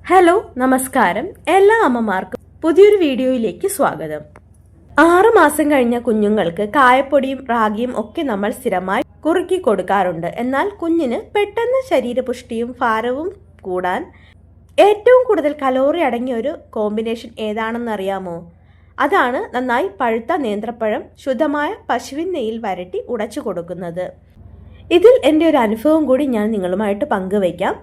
Hello നമസ്കാരം. എല്ലാ അമ്മമാർക്കും പുതിയൊരു വീഡിയോയിലേക്ക് സ്വാഗതം. 6 മാസം കഴിഞ്ഞ കുഞ്ഞുങ്ങൾക്ക് കായപ്പൊടിയും റാഗിയും ഒക്കെ നമ്മൾ സ്ഥിരമായി കുറുക്കി കൊടുക്കാറുണ്ട്. എന്നാൽ കുഞ്ഞിന് പെട്ടെന്ന് ശരീരപുഷ്ടിയും ഭാരവും കൂടാൻ ഏറ്റവും കൂടുതൽ കലോറി അടങ്ങിയ ഒരു കോമ്പിനേഷൻ ഏതാണെന്ന് അറിയാമോ? അതാണ് നന്നായി പഴുത്ത നേന്ത്രപ്പഴം ശുദ്ധമായ പശുവിൻ നെയ്യിൽ വരട്ടി ഉടച്ചു കൊടുക്കുന്നത്. ഇതിൽ എൻ്റെ ഒരു അനുഭവം കൂടി ഞാൻ നിങ്ങളുമായിട്ട് പങ്കുവയ്ക്കാം.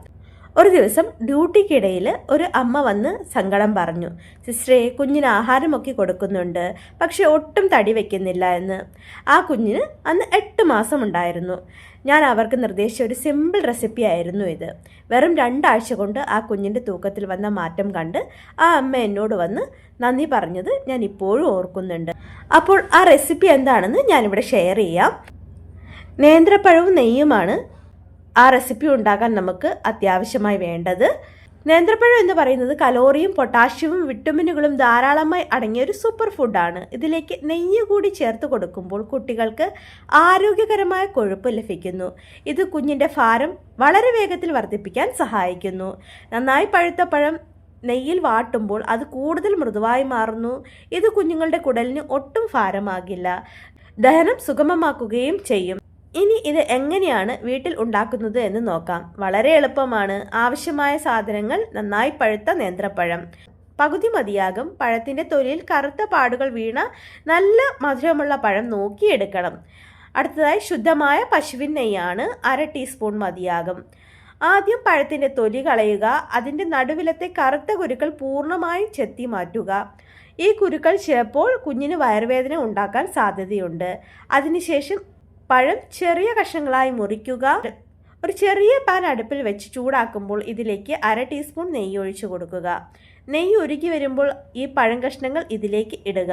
ഒരു ദിവസം ഡ്യൂട്ടിക്കിടയിൽ ഒരു അമ്മ വന്ന് സങ്കടം പറഞ്ഞു. സിസ്റ്ററെ, കുഞ്ഞിന് ആഹാരമൊക്കെ കൊടുക്കുന്നുണ്ട്, പക്ഷെ ഒട്ടും തടി വയ്ക്കുന്നില്ല എന്ന്. ആ കുഞ്ഞിന് അന്ന് 8 മാസം ഉണ്ടായിരുന്നു. ഞാൻ അവർക്ക് നിർദ്ദേശിച്ച ഒരു സിമ്പിൾ റെസിപ്പി ആയിരുന്നു ഇത്. വെറും 2 ആഴ്ച കൊണ്ട് ആ കുഞ്ഞിൻ്റെ തൂക്കത്തിൽ വന്ന മാറ്റം കണ്ട് ആ അമ്മ എന്നോട് വന്ന് നന്ദി പറഞ്ഞത് ഞാൻ ഇപ്പോഴും ഓർക്കുന്നുണ്ട്. അപ്പോൾ ആ റെസിപ്പി എന്താണെന്ന് ഞാനിവിടെ ഷെയർ ചെയ്യാം. നേന്ത്രപ്പഴവും നെയ്യുമാണ് ആ റെസിപ്പി ഉണ്ടാക്കാൻ നമുക്ക് അത്യാവശ്യമായി വേണ്ടത്. നേന്ത്രപ്പഴം എന്ന് പറയുന്നത് കലോറിയും പൊട്ടാഷ്യവും വിറ്റമിനുകളും ധാരാളമായി അടങ്ങിയ ഒരു സൂപ്പർ ഫുഡാണ്. ഇതിലേക്ക് നെയ്യ് കൂടി ചേർത്ത് കൊടുക്കുമ്പോൾ കുട്ടികൾക്ക് ആരോഗ്യകരമായ കൊഴുപ്പ് ലഭിക്കുന്നു. ഇത് കുഞ്ഞിൻ്റെ ഭാരം വളരെ വേഗത്തിൽ വർദ്ധിപ്പിക്കാൻ സഹായിക്കുന്നു. നന്നായി പഴുത്ത പഴം നെയ്യിൽ വാട്ടുമ്പോൾ അത് കൂടുതൽ മൃദുവായി മാറുന്നു. ഇത് കുഞ്ഞുങ്ങളുടെ കുടലിന് ഒട്ടും ഭാരമാകില്ല, ദഹനം സുഗമമാക്കുകയും ചെയ്യും. ഇനി ഇത് എങ്ങനെയാണ് വീട്ടിൽ ഉണ്ടാക്കുന്നത് എന്ന് നോക്കാം. വളരെ എളുപ്പമാണ്. ആവശ്യമായ സാധനങ്ങൾ: നന്നായി പഴുത്ത നേന്ത്രപ്പഴം പകുതി മതിയാകും. പഴത്തിൻ്റെ തൊലിയിൽ കറുത്ത പാടുകൾ വീണ നല്ല മധുരമുള്ള പഴം നോക്കിയെടുക്കണം. അടുത്തതായി ശുദ്ധമായ പശുവിൻ നെയ്യാണ്, 1/2 ടീസ്പൂൺ മതിയാകും. ആദ്യം പഴത്തിൻ്റെ തൊലി കളയുക. അതിൻ്റെ നടുവിലത്തെ കറുത്ത കുരുക്കൾ പൂർണ്ണമായും ചെത്തി മാറ്റുക. ഈ കുരുക്കൾ ചിലപ്പോൾ കുഞ്ഞിന് വയറുവേദന ഉണ്ടാക്കാൻ സാധ്യതയുണ്ട്. അതിനുശേഷം പഴം ചെറിയ കഷ്ണങ്ങളായി മുറിക്കുക. ഒരു ചെറിയ പാൻ അടുപ്പിൽ വെച്ച് ചൂടാക്കുമ്പോൾ ഇതിലേക്ക് 1/2 ടീസ്പൂൺ നെയ്യ് ഒഴിച്ചു കൊടുക്കുക. നെയ്യ് ഉരുകി വരുമ്പോൾ ഈ പഴം കഷ്ണങ്ങൾ ഇതിലേക്ക് ഇടുക.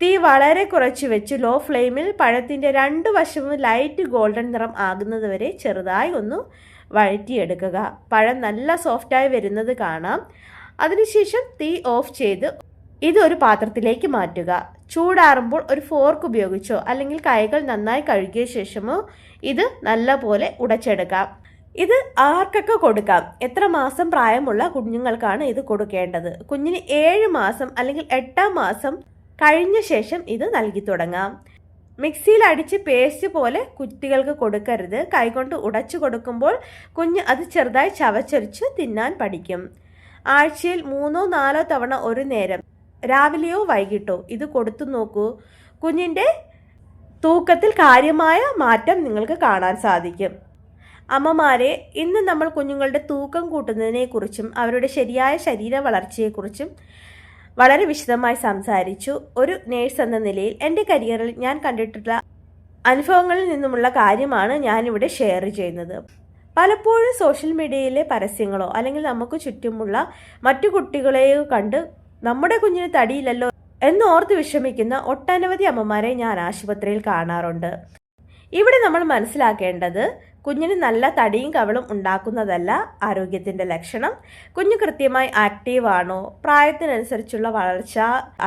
തീ വളരെ കുറച്ച് വെച്ച് ലോ ഫ്ലെയിമിൽ പഴത്തിൻ്റെ 2 വശവും ലൈറ്റ് ഗോൾഡൻ നിറം ആകുന്നത് വരെ ചെറുതായി ഒന്ന് വഴറ്റിയെടുക്കുക. പഴം നല്ല സോഫ്റ്റായി വരുന്നത് കാണാം. അതിനുശേഷം തീ ഓഫ് ചെയ്ത് ഇതൊരു പാത്രത്തിലേക്ക് മാറ്റുക. ചൂടാറുമ്പോൾ ഒരു ഫോർക്ക് ഉപയോഗിച്ചോ അല്ലെങ്കിൽ കൈകൾ നന്നായി കഴുകിയ ശേഷമോ ഇത് നല്ലപോലെ ഉടച്ചെടുക്കാം. ഇത് ആർക്കൊക്കെ കൊടുക്കാം? എത്ര മാസം പ്രായമുള്ള കുഞ്ഞുങ്ങൾക്കാണ് ഇത് കൊടുക്കേണ്ടത്? കുഞ്ഞിന് 7 മാസം അല്ലെങ്കിൽ 8-ാം മാസം കഴിഞ്ഞ ശേഷം ഇത് നൽകി തുടങ്ങാം. മിക്സിയിൽ അടിച്ച് പേസ്റ്റ് പോലെ കുട്ടികൾക്ക് കൊടുക്കരുത്. കൈകൊണ്ട് ഉടച്ചു കൊടുക്കുമ്പോൾ കുഞ്ഞ് അത് ചെറുതായി ചവച്ചൊരിച്ച് തിന്നാൻ പഠിക്കും. ആഴ്ചയിൽ 3-4 തവണ ഒരു നേരം, രാവിലെയോ വൈകിട്ടോ ഇത് കൊടുത്തു നോക്കൂ. കുഞ്ഞിൻ്റെ തൂക്കത്തിൽ കാര്യമായ മാറ്റം നിങ്ങൾക്ക് കാണാൻ സാധിക്കും. അമ്മമാരെ, ഇന്ന് നമ്മൾ കുഞ്ഞുങ്ങളുടെ തൂക്കം കൂട്ടുന്നതിനെക്കുറിച്ചും അവരുടെ ശരിയായ ശരീര വളർച്ചയെക്കുറിച്ചും വളരെ വിശദമായി സംസാരിച്ചു. ഒരു നേഴ്സ് എന്ന നിലയിൽ എൻ്റെ കരിയറിൽ ഞാൻ കണ്ടിട്ടുള്ള അനുഭവങ്ങളിൽ നിന്നുമുള്ള കാര്യമാണ് ഞാനിവിടെ ഷെയർ ചെയ്യുന്നത്. പലപ്പോഴും സോഷ്യൽ മീഡിയയിലെ പരസ്യങ്ങളോ അല്ലെങ്കിൽ നമുക്ക് ചുറ്റുമുള്ള മറ്റു കുട്ടികളെയോ കണ്ട് നമ്മുടെ കുഞ്ഞിന് തടിയില്ലല്ലോ എന്നോർത്ത് വിഷമിക്കുന്ന ഒട്ടനവധി അമ്മമാരെ ഞാൻ ആശുപത്രിയിൽ കാണാറുണ്ട്. ഇവിടെ നമ്മൾ മനസ്സിലാക്കേണ്ടത് കുഞ്ഞിന് നല്ല തടിയും കവളും ഉണ്ടാക്കുന്നതല്ല ആരോഗ്യത്തിൻ്റെ ലക്ഷണം. കുഞ്ഞ് കൃത്യമായി ആക്റ്റീവ് ആണോ, പ്രായത്തിനനുസരിച്ചുള്ള വളർച്ച,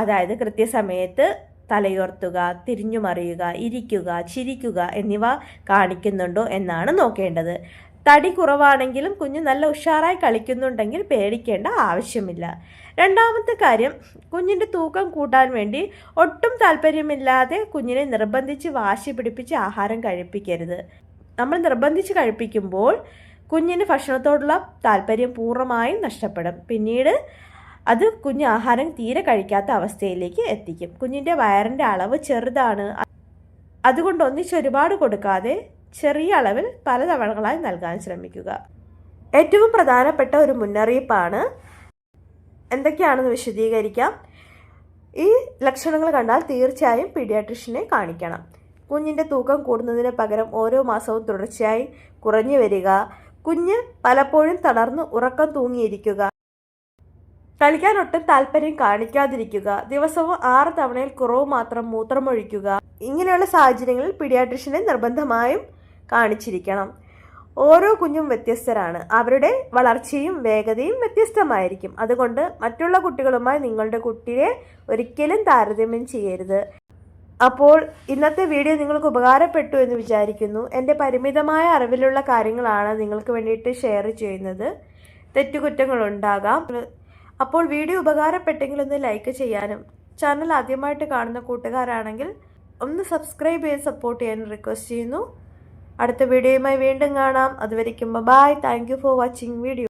അതായത് കൃത്യസമയത്ത് തലയുയർത്തുക, തിരിഞ്ഞുമറിയുക, ഇരിക്കുക, ചിരിക്കുക എന്നിവ കാണിക്കുന്നുണ്ടോ എന്നാണ് നോക്കേണ്ടത്. തടി കുറവാണെങ്കിലും കുഞ്ഞ് നല്ല ഉഷാറായി കളിക്കുന്നുണ്ടെങ്കിൽ പേടിക്കേണ്ട ആവശ്യമില്ല. രണ്ടാമത്തെ കാര്യം, കുഞ്ഞിൻ്റെ തൂക്കം കൂട്ടാൻ വേണ്ടി ഒട്ടും താല്പര്യമില്ലാതെ കുഞ്ഞിനെ നിർബന്ധിച്ച് വാശി പിടിപ്പിച്ച് ആഹാരം കഴിപ്പിക്കരുത്. നമ്മൾ നിർബന്ധിച്ച് കഴിപ്പിക്കുമ്പോൾ കുഞ്ഞിന് ഭക്ഷണത്തോടുള്ള താല്പര്യം പൂർണ്ണമായും നഷ്ടപ്പെടും. പിന്നീട് അത് കുഞ്ഞ് ആഹാരം തീരെ കഴിക്കാത്ത അവസ്ഥയിലേക്ക് എത്തിക്കും. കുഞ്ഞിൻ്റെ വയറിൻ്റെ അളവ് ചെറുതാണ്, അതുകൊണ്ട് ഒന്നിച്ചൊരുപാട് കൊടുക്കാതെ ചെറിയ അളവിൽ പല തവണകളായി നൽകാൻ ശ്രമിക്കുക. ഏറ്റവും പ്രധാനപ്പെട്ട ഒരു മുന്നറിയിപ്പാണ്. എന്തൊക്കെയാണെന്ന് വിശദീകരിക്കാം. ഈ ലക്ഷണങ്ങൾ കണ്ടാൽ തീർച്ചയായും പീഡിയാട്രിഷ്യനെ കാണിക്കണം. കുഞ്ഞിൻ്റെ തൂക്കം കൂടുന്നതിന് പകരം ഓരോ മാസവും തുടർച്ചയായി കുറഞ്ഞു വരിക, കുഞ്ഞ് പലപ്പോഴും തളർന്ന് ഉറക്കം തൂങ്ങിയിരിക്കുക, കളിക്കാൻ ഒട്ടും താല്പര്യം കാണിക്കാതിരിക്കുക, ദിവസവും 6 തവണയിൽ കുറവ് മാത്രം മൂത്രമൊഴിക്കുക, ഇങ്ങനെയുള്ള സാഹചര്യങ്ങളിൽ പീഡിയാട്രിഷ്യനെ നിർബന്ധമായും കാണിച്ചിരിക്കണം. ഓരോ കുഞ്ഞും വ്യത്യസ്തരാണ്. അവരുടെ വളർച്ചയും വേഗതയും വ്യത്യസ്തമായിരിക്കും. അതുകൊണ്ട് മറ്റുള്ള കുട്ടികളുമായി നിങ്ങളുടെ കുട്ടിയെ ഒരിക്കലും താരതമ്യം ചെയ്യരുത്. അപ്പോൾ ഇന്നത്തെ വീഡിയോ നിങ്ങൾക്ക് ഉപകാരപ്പെട്ടു എന്ന് വിചാരിക്കുന്നു. എൻ്റെ പരിമിതമായ അറിവിലുള്ള കാര്യങ്ങളാണ് നിങ്ങൾക്ക് വേണ്ടിയിട്ട് ഷെയർ ചെയ്യുന്നത്. തെറ്റുകുറ്റങ്ങളുണ്ടാകാം. അപ്പോൾ വീഡിയോ ഉപകാരപ്പെട്ടെങ്കിൽ ഒന്ന് ലൈക്ക് ചെയ്യാനും ചാനൽ ആദ്യമായിട്ട് കാണുന്ന കൂട്ടുകാരാണെങ്കിൽ ഒന്ന് സബ്സ്ക്രൈബ് ചെയ്ത് സപ്പോർട്ട് ചെയ്യാനും റിക്വസ്റ്റ് ചെയ്യുന്നു. അടുത്ത വീഡിയോയുമായി വീണ്ടും കാണാം. അതുവരയ്ക്കും bye. Thank you for watching video.